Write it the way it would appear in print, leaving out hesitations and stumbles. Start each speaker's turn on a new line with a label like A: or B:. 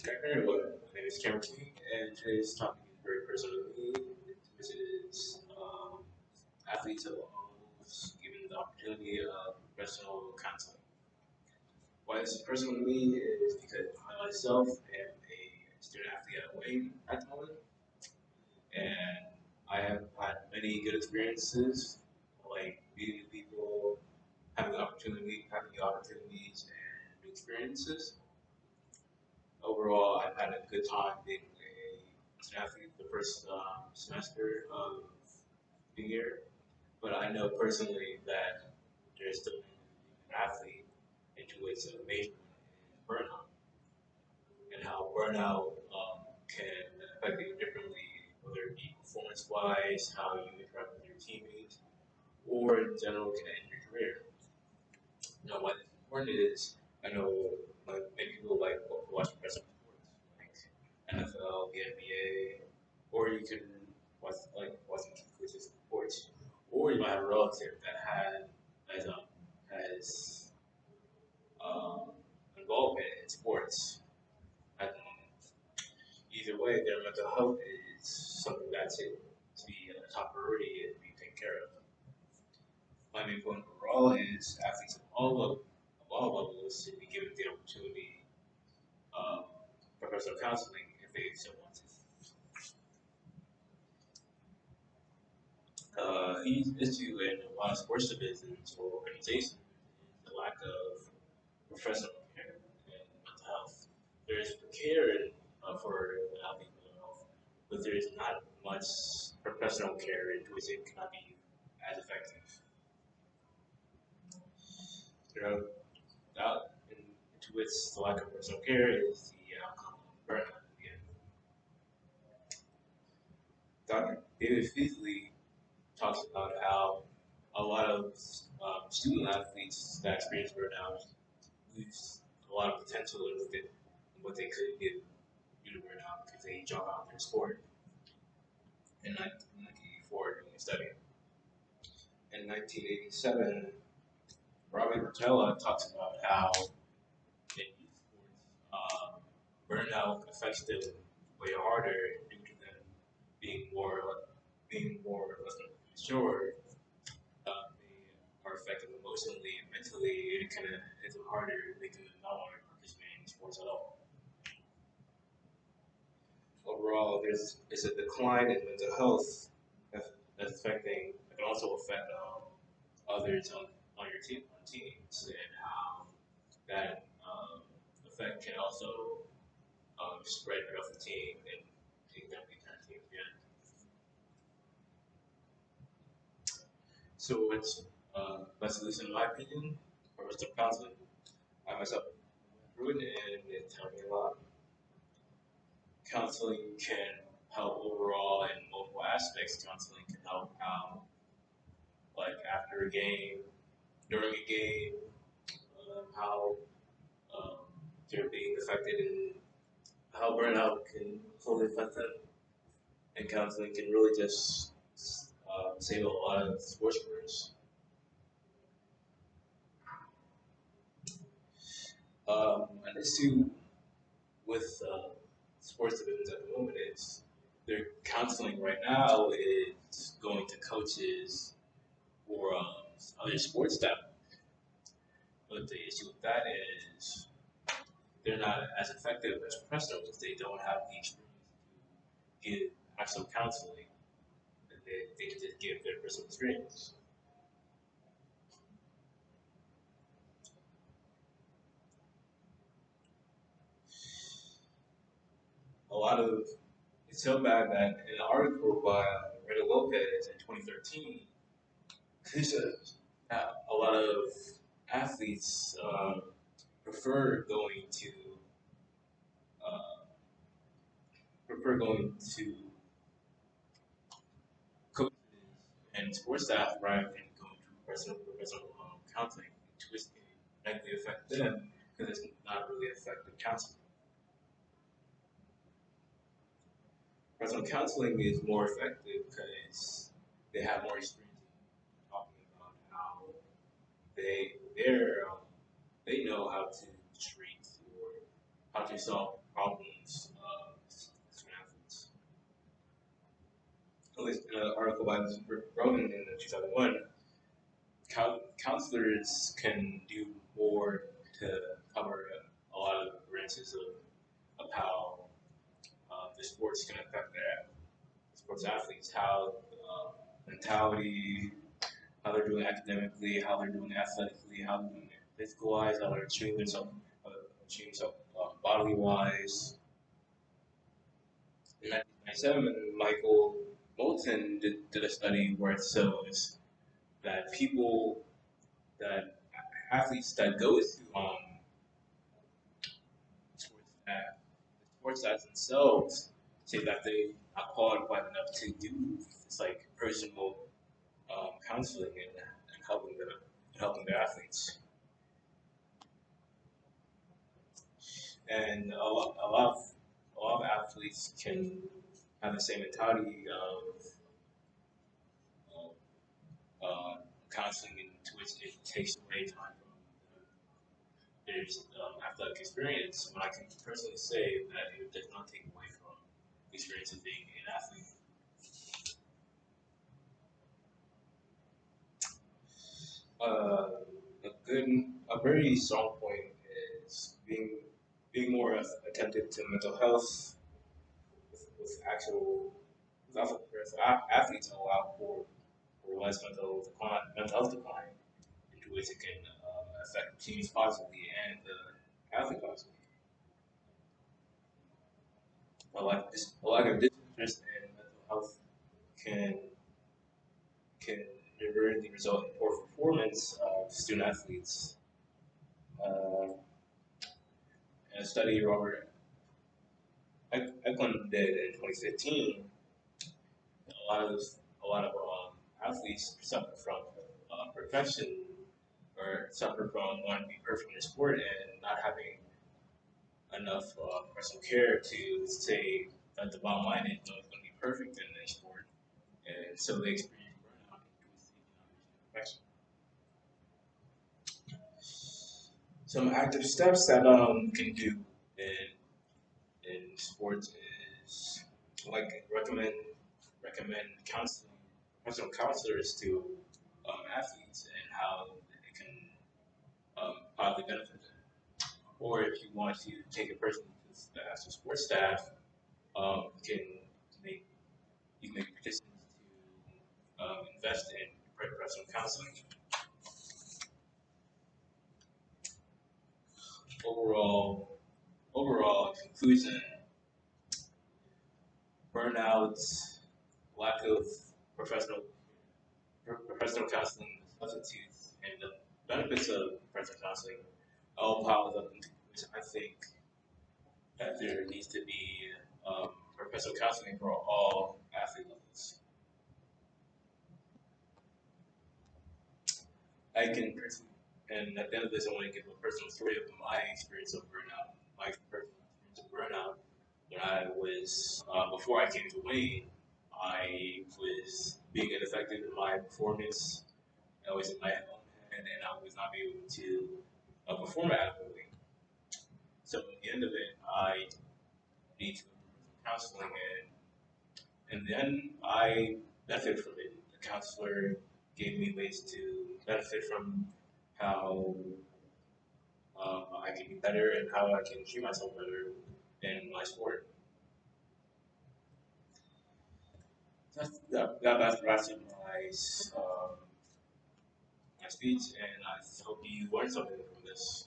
A: Hey, what? My name is Cameron King, and today's topic is very personal to me, which is athletes of almost given the opportunity of professional counseling. Why this is personal to me is because I myself am a student athlete at Wayne at the moment, and I have had many good experiences, like meeting people, having the opportunities and new experiences. Overall, I've had a good time being an athlete the first semester of the year, but I know personally that there's still an athlete into its major in burnout, and how burnout can affect you differently, whether it be performance-wise, how you interact with your teammates, or in general can end your career. Now, what's important is I know many people like watch professional sports, like NFL, the NBA, or you can watching collegiate sports, or you might have a relative that has involvement in sports. And either way, their mental health is something that's to be a top priority and be taken care of. My main point overall is athletes of all levels should be given the opportunity of professional counseling if they so want to. Huge issue in a lot of sports divisions or organizations is the lack of professional care and mental health. There is care for athlete mental health, but there is not much professional care into which it cannot be as effective. You know, that into which the lack of personal care is the outcome of burnout. Again, Dr. David Feasley talks about how a lot of student athletes that experience burnout lose a lot of potential in what they could do due to burnout because they drop out of their sport in 1984 during a study. In 1987, Robbie Rotella talks about how in youth sports, burnout affects them way harder due to them being more less mature. They are affected emotionally and mentally. It kind of hits them harder. They can not want to participate in sports at all. Overall, there's a decline in mental health that's affecting. It can also affect others on your team on teams, and how that effect can also spread throughout the team and take down the entire team again. So what's best solution in my opinion for Mr. Counseling? I myself went through it and it taught me a lot. Counseling can help overall in multiple aspects. Counseling can help out like after a game, during a game, how um, they're being affected and how burnout can fully affect them. And counseling can really just save a lot of sports careers. An issue with sports divisions at the moment is their counseling right now is going to coaches or other sports staff. But the issue with that is they're not as effective as professionals because they don't have the experience to give actual counseling. They can just give their personal experience. A lot of It's so bad that in an article by Rita Lopez in 2013, he says that a lot of athletes prefer going to uh, prefer going to coaches and sports staff rather than going to professional counseling, which can negatively affect them because it's not really effective counseling. Professional counseling is more effective because they have more experience in talking about how they're they know how to treat or how to solve problems student athletes. At least in an article by Roman in 2001, counselors can do more to cover a lot of branches of how the sports can affect their sports athletes, how mentality, how they're doing academically, how they're doing athletically, how they're doing physical wise, how they're achieving themselves bodily wise. In 1997, Michael Moulton did a study where it shows that that athletes that go to sports that sports as themselves say that they are qualified enough to do it's like personal counseling and helping their athletes. And a lot of athletes can have the same mentality of counseling into which it takes away time from their athletic experience. When I can personally say that it does not take away from the experience of being an athlete. A very strong point is being more attentive to mental health with actual with athletes allow for less mental health decline, into which it can affect teams positively and the athlete positively. A lack of disinterest in mental health can can inadvertently result in poor performance of student athletes. Uh, in a study Robert Eklund did in 2015, a lot of athletes suffer from perfection or suffer from wanting to be perfect in their sport and not having enough personal care to say that the bottom line is no, it's going to be perfect in their sport, and so they experience burnout and perfection. Some active steps that can do in sports is like recommend counseling, professional counselors to athletes and how it can probably benefit them. Or if you want to take a person as a sports staff, you can make make petitions to invest in professional counseling. Overall, overall conclusion: burnout, lack of professional professional counseling substitutes, and the benefits of professional counseling all piles up into which I think that there needs to be professional counseling for all athlete levels. I can personally, and at the end of this, I want to give a personal story of my experience of burnout. My personal experience of burnout when I was before I came to Wayne, I was being ineffective in my performance. I was in my own head, and I was not able to perform adequately. So at the end of it, I need to counseling, and then I benefited from it. The counselor gave me ways to benefit from how I can be better and how I can treat myself better in my sport. That wraps up my speech, and I hope you learned something from this.